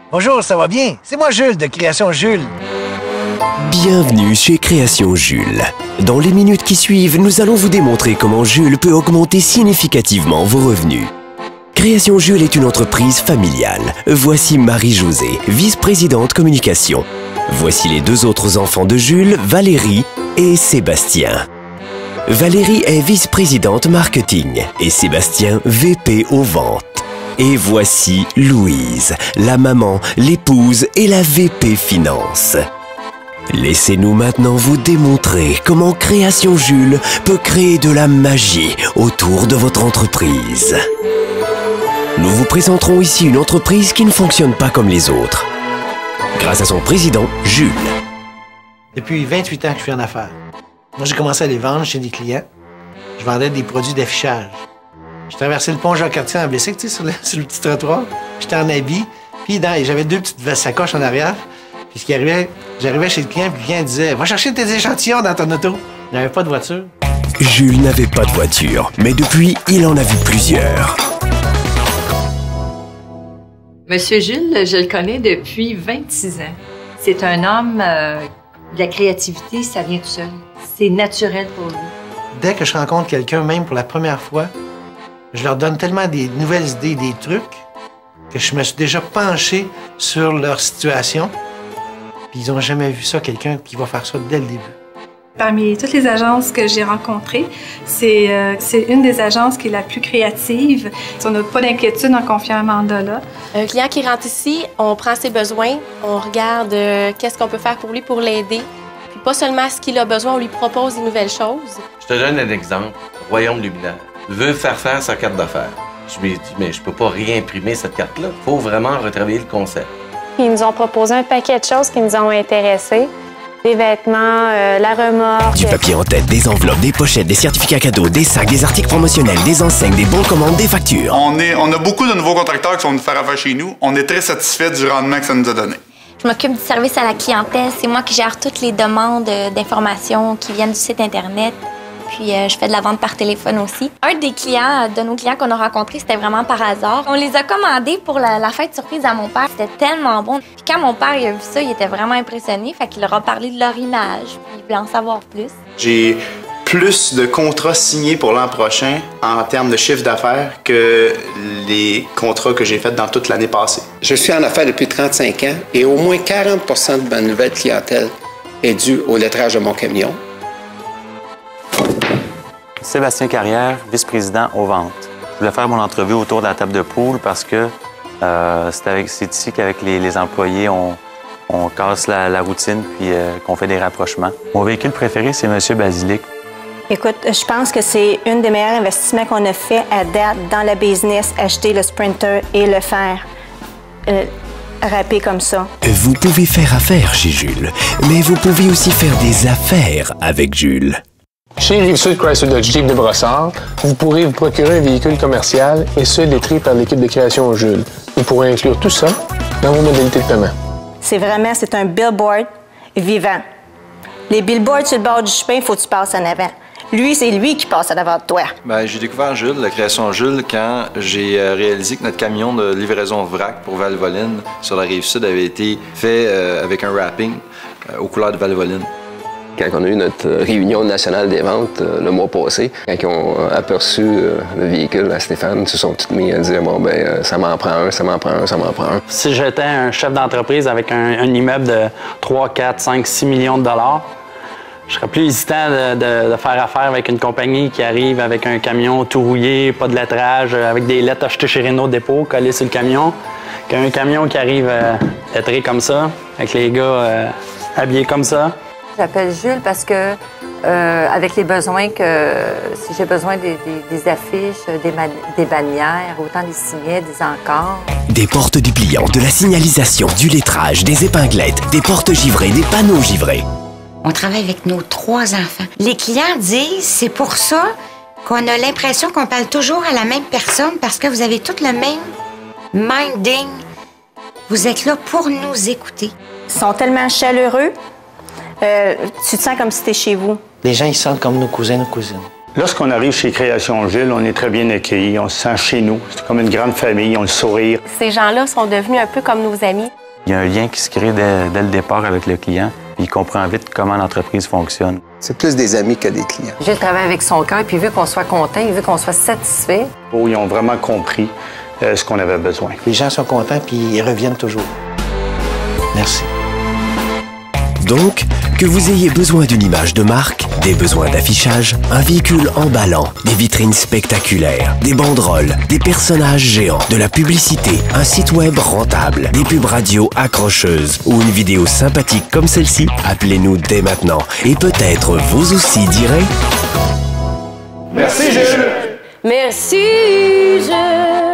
Bonjour, ça va bien? C'est moi Jules de Création Jules. Bienvenue chez Création Jules. Dans les minutes qui suivent, nous allons vous démontrer comment Jules peut augmenter significativement vos revenus. Création Jules est une entreprise familiale. Voici Marie-Josée, vice-présidente communication. Voici les deux autres enfants de Jules, Valérie et Sébastien. Valérie est vice-présidente marketing et Sébastien VP aux ventes. Et voici Louise, la maman, l'épouse et la VP finance. Laissez-nous maintenant vous démontrer comment Création Jules peut créer de la magie autour de votre entreprise. Nous vous présenterons ici une entreprise qui ne fonctionne pas comme les autres. Grâce à son président, Jules. Depuis 28 ans que je suis en affaires. Moi, j'ai commencé à les vendre chez des clients. Je vendais des produits d'affichage. Je traversais le pont Jacques-Cartier en bicycle, tu sais, sur le petit trottoir. J'étais en habit, puis j'avais deux petites sacoches en arrière. Puis ce qui arrivait, j'arrivais chez le client, puis le client disait « Va chercher tes échantillons dans ton auto. » Il n'y avait pas de voiture. Jules n'avait pas de voiture, mais depuis, il en a vu plusieurs. Monsieur Jules, je le connais depuis 26 ans. C'est un homme, de la créativité, ça vient tout seul. C'est naturel pour lui. Dès que je rencontre quelqu'un, même pour la première fois, je leur donne tellement des nouvelles idées, des trucs, que je me suis déjà penché sur leur situation. Puis ils n'ont jamais vu ça, quelqu'un qui va faire ça dès le début. Parmi toutes les agences que j'ai rencontrées, c'est une des agences qui est la plus créative. On n'a pas d'inquiétude en confiant un mandat là. Un client qui rentre ici, on prend ses besoins, on regarde qu'est-ce qu'on peut faire pour lui pour l'aider. Puis pas seulement ce qu'il a besoin, on lui propose des nouvelles choses. Je te donne un exemple. Royaume Luminaire veut faire sa carte d'affaires. Je lui ai dit, mais je peux pas réimprimer cette carte-là. Il faut vraiment retravailler le concept. Ils nous ont proposé un paquet de choses qui nous ont intéressés. Des vêtements, la remorque. Du papier en tête, des enveloppes, des pochettes, des certificats cadeaux, des sacs, des articles promotionnels, des enseignes, des bons de commande, des factures. On a beaucoup de nouveaux contracteurs qui sont venus faire affaire chez nous. On est très satisfaits du rendement que ça nous a donné. Je m'occupe du service à la clientèle. C'est moi qui gère toutes les demandes d'informations qui viennent du site Internet. Puis je fais de la vente par téléphone aussi. Un des clients, de nos clients qu'on a rencontrés, c'était vraiment par hasard. On les a commandés pour la fête surprise à mon père. C'était tellement bon. Puis quand mon père il a vu ça, il était vraiment impressionné. Fait qu'il leur a parlé de leur image. Puis il voulait en savoir plus. J'ai plus de contrats signés pour l'an prochain en termes de chiffre d'affaires que les contrats que j'ai faits dans toute l'année passée. Je suis en affaires depuis 35 ans et au moins 40 de ma nouvelle clientèle est due au lettrage de mon camion. Sébastien Carrière, vice-président aux ventes. Je voulais faire mon entrevue autour de la table de poule parce que c'est ici qu'avec les employés, on casse la routine puis qu'on fait des rapprochements. Mon véhicule préféré, c'est M. Basilic. Écoute, je pense que c'est un des meilleurs investissements qu'on a fait à date dans la business, acheter le Sprinter et le faire râper comme ça. Vous pouvez faire affaire chez Jules, mais vous pouvez aussi faire des affaires avec Jules. Chez Rive-Sud Chrysler Dodge Jeep de Brossard, vous pourrez vous procurer un véhicule commercial et ce, lettré par l'équipe de Création Jules. Vous pourrez inclure tout ça dans vos modalités de paiement. C'est un billboard vivant. Les billboards sur le bord du chemin, il faut que tu passes en avant. Lui, c'est lui qui passe en avant de toi. J'ai découvert Jules, la Création Jules, quand j'ai réalisé que notre camion de livraison vrac pour Valvoline sur la Rive-Sud avait été fait avec un wrapping aux couleurs de Valvoline. Quand on a eu notre réunion nationale des ventes le mois passé, quand ils ont aperçu le véhicule à Stéphane, ils se sont tous mis à dire « Bon, ça m'en prend un, ça m'en prend un, ça m'en prend un ». Si j'étais un chef d'entreprise avec un immeuble de 3, 4, 5, 6 millions de dollars, je serais plus hésitant de faire affaire avec une compagnie qui arrive avec un camion tout rouillé, pas de lettrage, avec des lettres achetées chez Renault Dépôt, collées sur le camion, qu'un camion qui arrive lettré comme ça, avec les gars habillés comme ça. J'appelle Jules parce que, avec les besoins si j'ai besoin des affiches, des bannières, autant des signets, des encarts. Des portes dépliantes, de la signalisation, du lettrage, des épinglettes, des portes givrées, des panneaux givrés. On travaille avec nos 3 enfants. Les clients disent, c'est pour ça qu'on a l'impression qu'on parle toujours à la même personne parce que vous avez tout le même minding. Vous êtes là pour nous écouter. Ils sont tellement chaleureux. Tu te sens comme si t'es chez vous. Les gens, ils sentent comme nos cousins, nos cousines. Lorsqu'on arrive chez Création Jules, on est très bien accueillis, on se sent chez nous. C'est comme une grande famille, on a le sourire. Ces gens-là sont devenus un peu comme nos amis. Il y a un lien qui se crée dès le départ avec le client, puis il comprend vite comment l'entreprise fonctionne. C'est plus des amis que des clients. Gilles travaille avec son cœur, puis il veut qu'on soit content, il veut qu'on soit satisfait. Oh, ils ont vraiment compris ce qu'on avait besoin. Les gens sont contents, puis ils reviennent toujours. Merci. Donc, que vous ayez besoin d'une image de marque, des besoins d'affichage, un véhicule emballant, des vitrines spectaculaires, des banderoles, des personnages géants, de la publicité, un site web rentable, des pubs radio accrocheuses ou une vidéo sympathique comme celle-ci, appelez-nous dès maintenant. Et peut-être vous aussi direz... Merci Jules! Merci Jules!